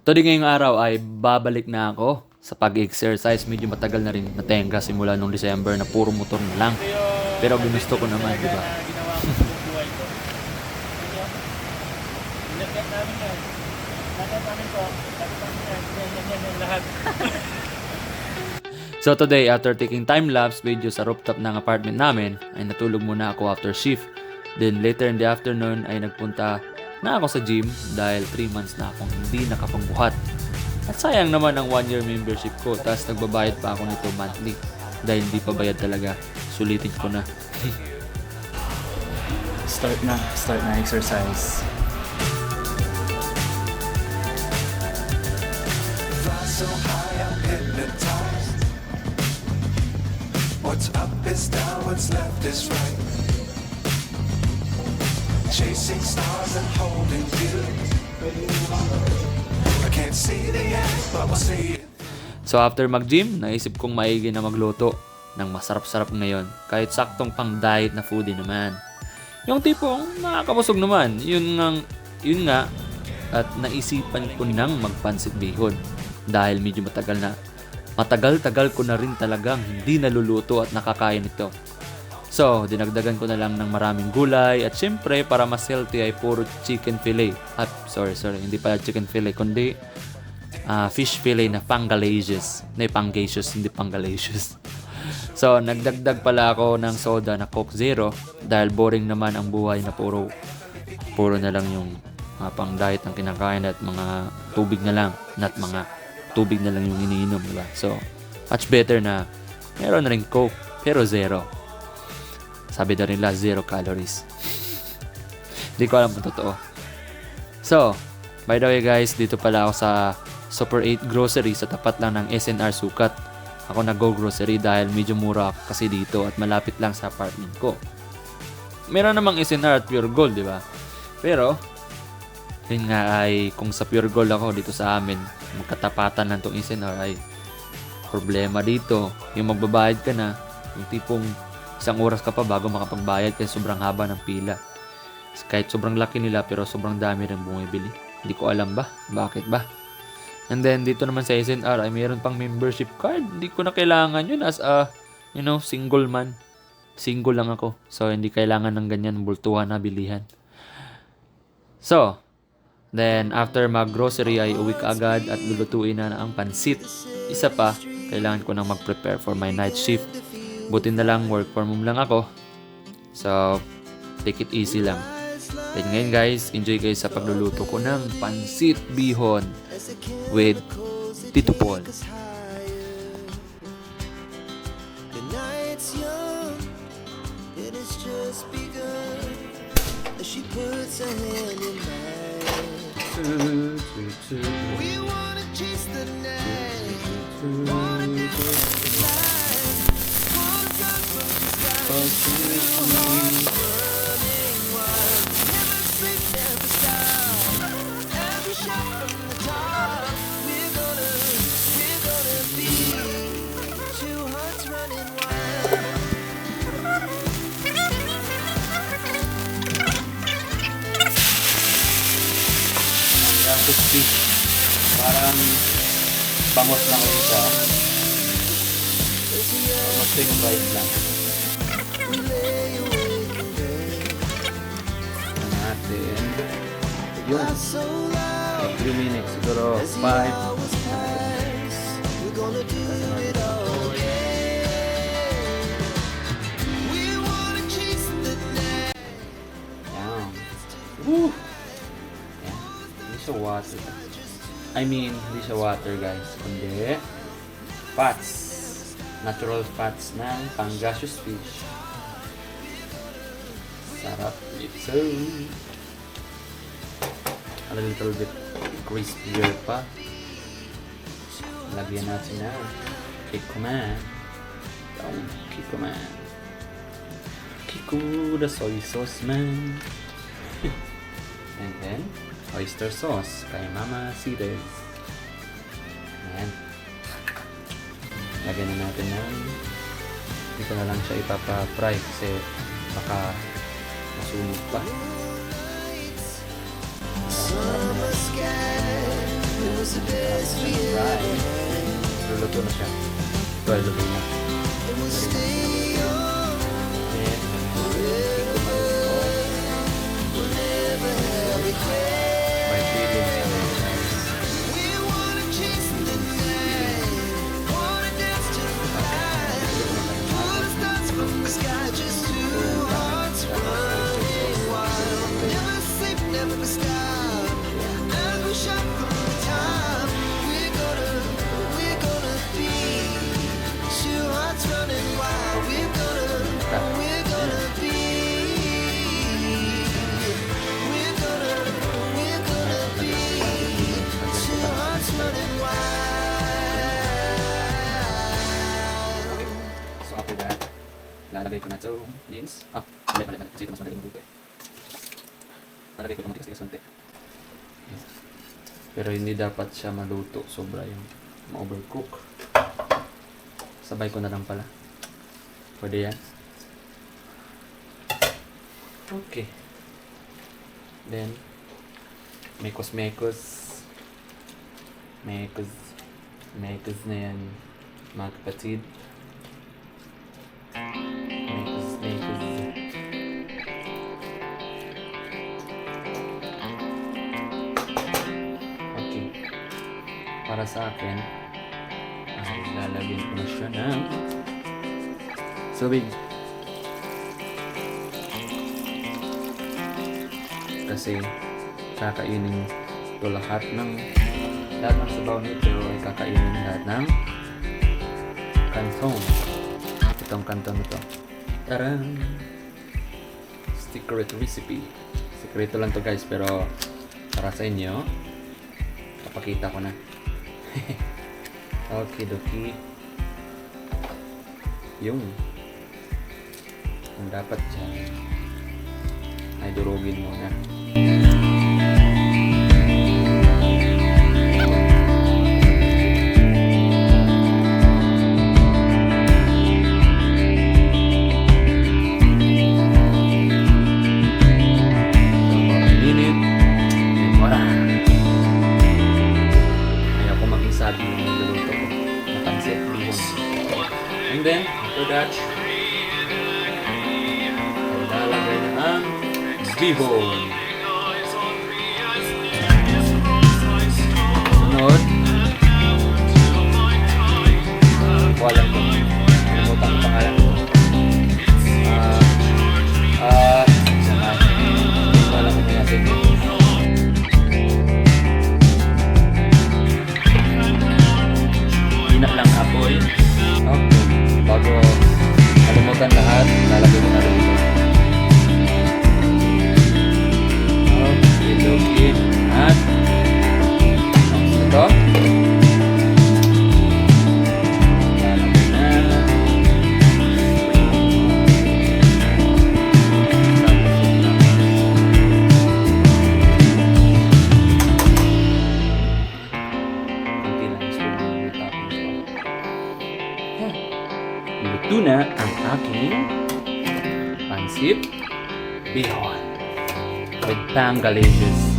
Today ngayong araw ay babalik na ako sa pag-exercise. Medyo matagal na rin natenga simula nung December na puro motor na lang. Pero ginusto ko naman, di ba? Ginawa ko buong buhay ko. Inagkat namin yan. Lahat namin to. Lahat namin yan. Lahat. So today, after taking time-lapse video sa rooftop ng apartment namin, ay natulog muna ako after shift. Then later in the afternoon ay nagpunta na ako sa gym dahil 3 months na akong hindi nakapagbuhat. At sayang naman ang 1-year membership ko, tapos nagbabayad pa ako nito monthly. Dahil hindi pa bayad talaga, sulitin ko na. Start na exercise. Fly so high, I'm hypnotized. What's up is down, what's left is right. Chasing stars and holding you. I can't see the end, but we'll see it. So after mag-gym, naisip kong maigi na magluto ng masarap-sarap ngayon. Kahit saktong pang diet na foodie naman. Yung tipong nakakabusog naman. Yun nga. At naisipan ko nang magpansit bihon. Dahil medyo matagal-tagal ko na rin talagang hindi naluluto at nakakain ito. So, dinagdagan ko na lang ng maraming gulay. At syempre, para mas healthy ay puro chicken fillet. Sorry. Hindi pala chicken fillet, kundi fish fillet na pangasius. Hindi pangasius. So, nagdagdag pala ako ng soda na Coke Zero dahil boring naman ang buhay na puro na lang yung pang diet ang kinakain at mga tubig na lang, not mga tubig na lang yung iniinom, diba? So, much better na meron na rin Coke pero zero. Sabi na rin nila 0 calories. Hindi ko alam kung totoo. So, by the way guys, dito pala ako sa Super 8 Grocery sa tapat lang ng SNR Sukat. Ako nag-go grocery dahil medyo mura kasi dito at malapit lang sa apartment ko. Meron namang SNR at Pure Gold, di ba? Pero, yun nga ay kung sa Pure Gold ako dito sa amin, magkatapatan lang tong SNR ay problema dito. Yung magbabayad ka na, yung tipong isang oras ka pa bago makapagbayad kasi sobrang haba ng pila. Kahit sobrang laki nila pero sobrang dami rin bumibili. Hindi ko alam ba? Bakit ba? And then, dito naman sa SNR ay mayroon pang membership card. Hindi ko na kailangan yun as a, single man. Single lang ako. So, hindi kailangan ng ganyan bultuhan na bilihan. So, then, after mag-grocery ay uwi ka agad at lulutuin na ang pansit. Isa pa, kailangan ko nang mag-prepare for my night shift. Buti na lang, work from home lang ako. So, take it easy lang. Then ngayon guys, enjoy kayo sa pagluluto ko ng pansit bihon with Tito Paul. The night's young, it has just begun. As she puts her hand in mine. We wanna chase the night, wanna dance the light, wanna run from the sky. Two hearts running wild, never sleep, never stop. Every shot from the top, we're gonna be two hearts running wild. Parang bangos lang ulit siya. Almost yung bite lang. Natin. Yun. 3 minutes. Siguro 5. We're gonna do it all again. We wanna chase the night. Yan. Woo! Yan. Hindi siya water. Hindi siya water guys. Kundi fats. Natural fats ng pangasius fish. Sarap ito. A little bit crispier pa. Lagyan natin na kikuman. Kikuman. Kiku the soy sauce man. And then oyster sauce kay Mama Cires. Ayan. Lagyan na natin ng dito na lang siya ipapa-fry kasi baka masunog pa. Summer sky, It was the best we ever had. Luluto na siya. Ito ay luto na. And we'll stay young forever. We'll never have regrets. May feelings sa mga. We wanna chase the night, wanna dance to the light, pull the stars from the sky, just two hearts running wild. Never sleep, never stop, as we shine through the time. We're gonna be two hearts running wild. We're gonna be. We're gonna be two hearts running wild. So after that, lalagay ko na ito beans. Mali. Kasi ito mas madali maluto eh. Lalagay ko na matigas-tigas konti. Yes. Pero hindi dapat siya maluto. Sobra yung ma-overcook. Sabay ko na lang pala. Pwede yan. Okay. Then, mekos. Mekos na yan, mga kapatid. Mekos. Okay. Para sa akin, ay lalagyan ko na siya ng tubig. Kasi kakainin ko lahat ng sabaw nito ay kakainin lahat ng kantong. Itong kantong ito. Taran! Secret recipe. Sekreto lang to guys, pero para sa inyo, papakita ko na. Okay, doki. Yung kung dapat dyan ay durugin muna. And then, after that, ay lalagay na ang bihon. Sunod, wala ko. Nalimutan ang pangalan ko. Wala ko natin. Inak lang apoy. Okay. Bago malimutan lahat, lalagay ko na rin ito. Okay. At ito. Lalagay na. Kunti lang. Spoon yung tapos ko. Luto na ang aking pansip bihon with pangalicious.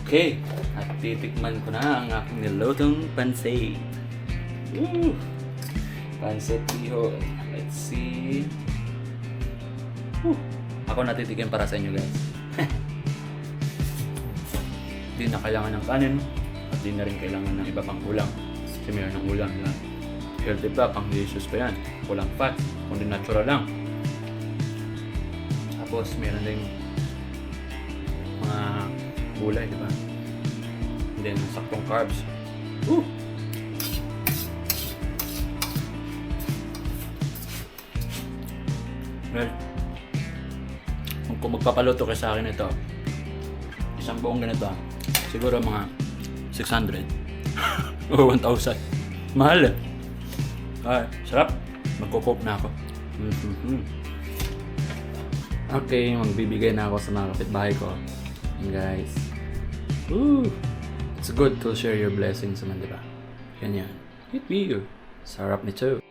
Okay, at titikman ko na ang aking nilutong pansit. Woo! Pansit bihon. Let's see. Woo! Ako natitikim para sa inyo guys. Di na kailangan ng kanin at di na rin kailangan ng iba pang ulam. Kasi mayroon ng ulam na healthy pa, pang delicious pa yan. Walang fat, kundi natural lang. Tapos mayroon din mga gulay, di ba? And then, saktong carbs. Woo! Well, kung magpapaluto kayo sa akin ito, isang buong ganito, siguro mga 600 o 1,000. Mahal eh. Ay, sarap. Magkukook na ako. Okay, magbibigay na ako sa mga kapitbahay ko. And guys, woo! It's good to share your blessings naman, di ba? Yan yan. Hit me. Sarap nito.